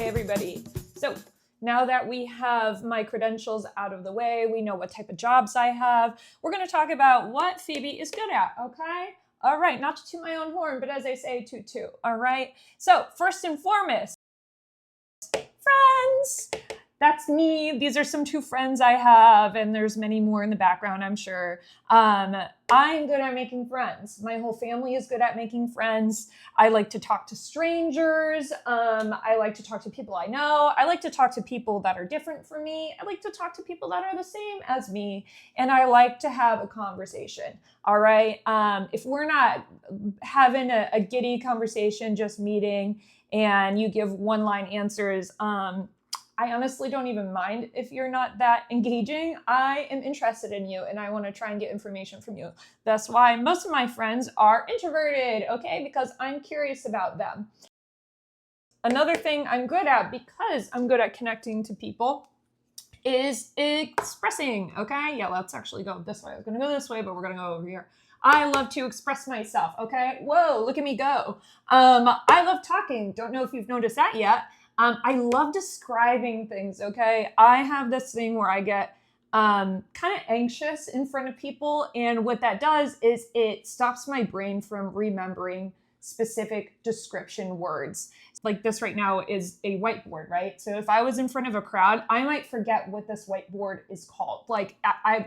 Hi, everybody. So now that we have my credentials out of the way, we know what type of jobs I have, we're going to talk about what Phoebe is good at, okay? All right, not to toot my own horn, but as I say, toot toot, all right? So first and foremost, friends. That's me. These are some two friends I have, and there's many more in the background, I'm sure. I'm good at making friends. My whole family is good at making friends. I like to talk to strangers. I like to talk to people I know. I like to talk to people that are different from me. I like to talk to people that are the same as me. And I like to have a conversation, all right? If we're not having a giddy conversation, just meeting, and you give one-line answers, I honestly don't even mind if you're not that engaging. I am interested in you and I want to try and get information from you. That's why most of my friends are introverted, okay? Because I'm curious about them. Another thing I'm good at, because I'm good at connecting to people, is expressing, okay? Yeah, let's actually go this way. I was going to go this way, but we're going to go over here. I love to express myself, okay? Whoa, look at me go. I love talking. Don't know if you've noticed that yet. I love describing things, okay? I have this thing where I get kind of anxious in front of people, and what that does is it stops my brain from remembering specific description words. Like this right now is a whiteboard, right? So if I was in front of a crowd, I might forget what this whiteboard is called. Like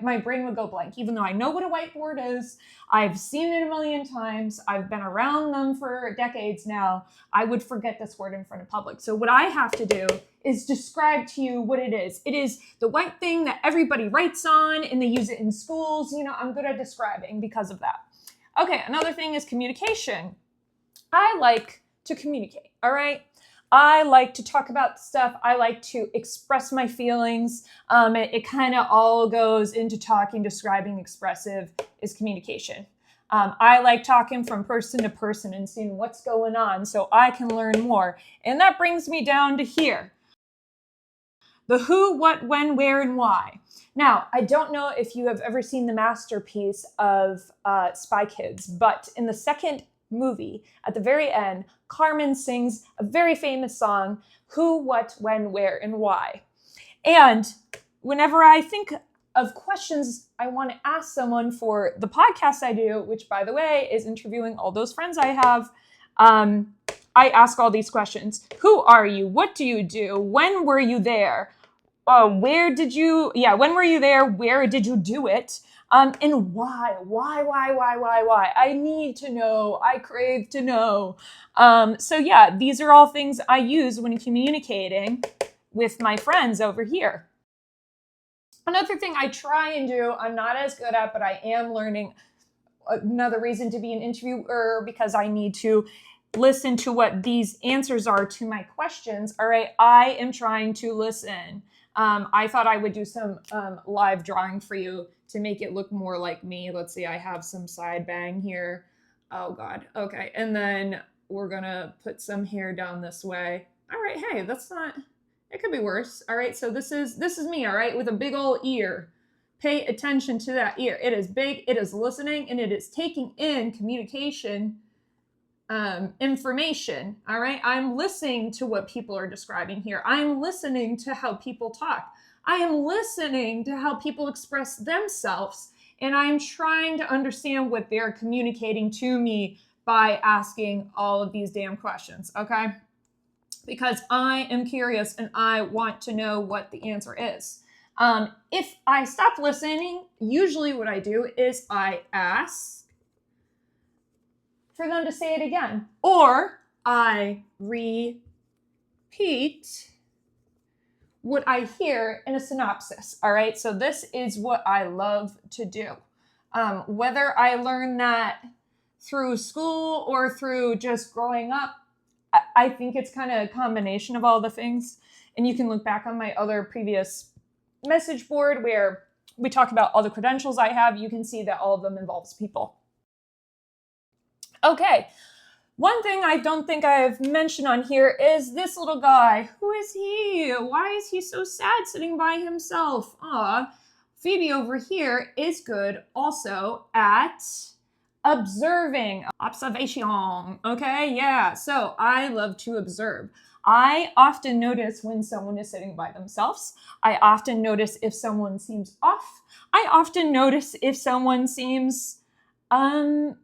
my brain would go blank, even though I know what a whiteboard is. I've seen it a million times. I've been around them for decades now. I would forget this word in front of public. So what I have to do is describe to you what it is. It is the white thing that everybody writes on and they use it in schools. You know, I'm good at describing because of that. Okay, another thing is communication. I like to communicate, all right? I like to talk about stuff. I like to express my feelings. It kind of all goes into talking, describing, expressive is communication. I like talking from person to person and seeing what's going on so I can learn more. And that brings me down to here. The who, what, when, where, and why. Now, I don't know if you have ever seen the masterpiece of Spy Kids, but in the second movie, at the very end, Carmen sings a very famous song, Who, What, When, Where, and Why. And whenever I think of questions I want to ask someone for the podcast I do, which, by the way, is interviewing all those friends I have, I ask all these questions. Who are you? What do you do? When were you there? When were you there? Where did you do it? And why? Why? I need to know. I crave to know. So yeah, these are all things I use when communicating with my friends over here. Another thing I try and do, I'm not as good at, but I am learning. Another reason to be an interviewer, because I need to listen to what these answers are to my questions. All right, I am trying to listen. I thought I would do some live drawing for you to make it look more like me. Let's see, I have some side bang here. Oh God, okay. And then we're gonna put some hair down this way. All right, hey, that's not, it could be worse. All right, so this is me, all right, with a big old ear. Pay attention to that ear. It is big, it is listening, and it is taking in communication information, all right? I'm listening to what people are describing here. I'm listening to how people talk. I am listening to how people express themselves, and I'm trying to understand what they're communicating to me by asking all of these damn questions, okay? Because I am curious and I want to know what the answer is. If I stop listening, usually what I do is I ask for them to say it again, or I repeat what I hear in a synopsis. All right, so this is what I love to do. Whether I learn that through school or through just growing up, I think it's kind of a combination of all the things. And you can look back on my other previous message board where we talk about all the credentials I have. You can see that all of them involves people. Okay, one thing I don't think I've mentioned on here is this little guy. Who is he? Why is he so sad sitting by himself? Phoebe over here is good also at observing. Observation, okay? Yeah, so I love to observe. I often notice when someone is sitting by themselves. I often notice if someone seems off. I often notice if someone seems a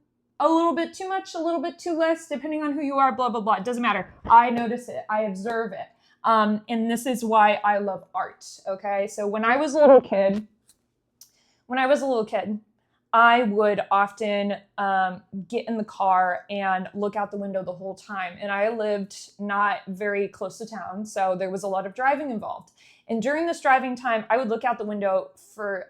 little bit too much, a little bit too less, depending on who you are, blah, blah, blah. It doesn't matter. I notice it. I observe it. And this is why I love art, okay? So when I was a little kid, I would often get in the car and look out the window the whole time. And I lived not very close to town, so there was a lot of driving involved. And during this driving time, I would look out the window for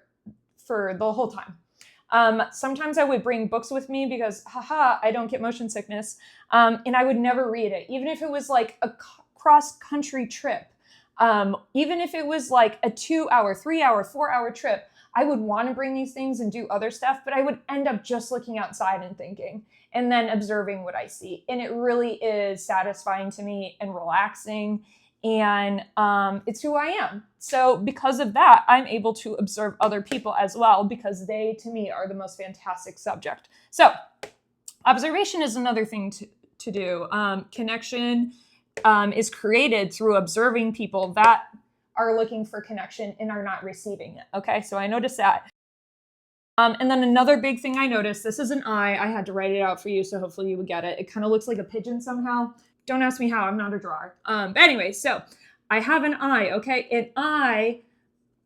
the whole time. Sometimes I would bring books with me because, I don't get motion sickness. And I would never read it, even if it was like a cross-country trip. Even if it was like a 2-hour, 3-hour, 4-hour trip, I would want to bring these things and do other stuff, but I would end up just looking outside and thinking, and then observing what I see. And it really is satisfying to me and relaxing. And it's who I am. So because of that, I'm able to observe other people as well, because they, to me, are the most fantastic subject. So observation is another thing to do. Connection is created through observing people that are looking for connection and are not receiving it. Okay, so I noticed that. And then another big thing I noticed, this is an eye. I had to write it out for you, so hopefully you would get it. It kind of looks like a pigeon somehow. Don't ask me how, I'm not a drawer. But anyway, so I have an eye, okay? And I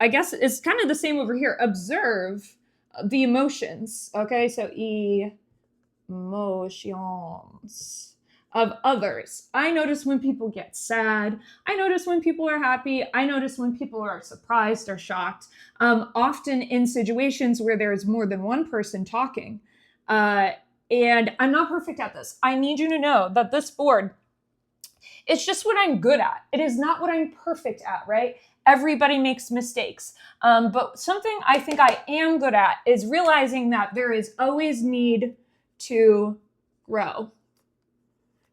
guess it's kind of the same over here. Observe the emotions, okay? So emotions of others. I notice when people get sad. I notice when people are happy. I notice when people are surprised or shocked. Often in situations where there's more than one person talking. And I'm not perfect at this. I need you to know that this board, it's just what I'm good at. It is not what I'm perfect at, right? Everybody makes mistakes. But something I think I am good at is realizing that there is always need to grow.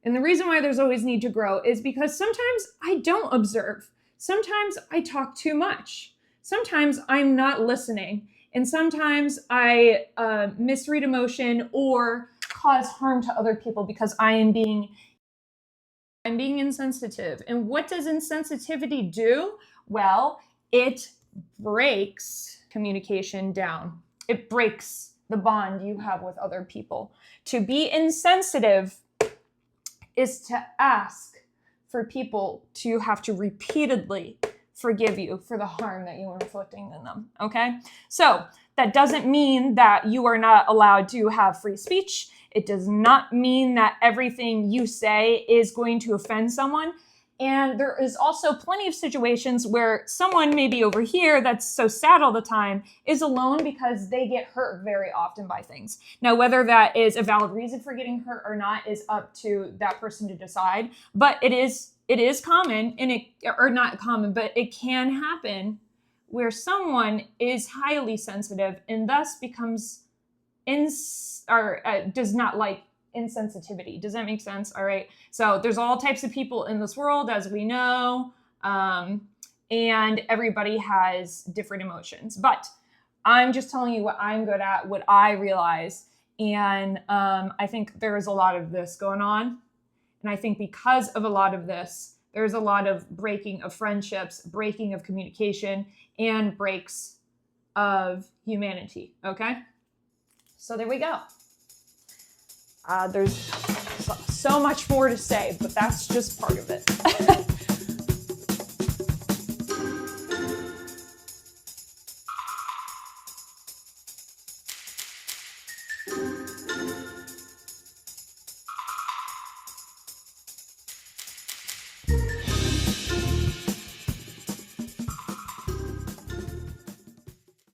And the reason why there's always need to grow is because sometimes I don't observe. Sometimes I talk too much. Sometimes I'm not listening. And sometimes I misread emotion or cause harm to other people because I'm being insensitive. And what does insensitivity do? Well, it breaks communication down. It breaks the bond you have with other people. To be insensitive is to ask for people to have to repeatedly forgive you for the harm that you are inflicting on them, okay? So that doesn't mean that you are not allowed to have free speech. It does not mean that everything you say is going to offend someone. And there is also plenty of situations where someone maybe over here that's so sad all the time is alone because they get hurt very often by things. Now, whether that is a valid reason for getting hurt or not is up to that person to decide. But it is common, or not common, but it can happen where someone is highly sensitive and thus becomes does not like insensitivity. Does that make sense? All right. So there's all types of people in this world, as we know, and everybody has different emotions. But I'm just telling you what I'm good at, what I realize. And I think there is a lot of this going on. And I think because of a lot of this, there's a lot of breaking of friendships, breaking of communication, and breaks of humanity. Okay? So there we go. There's so much more to say, but that's just part of it.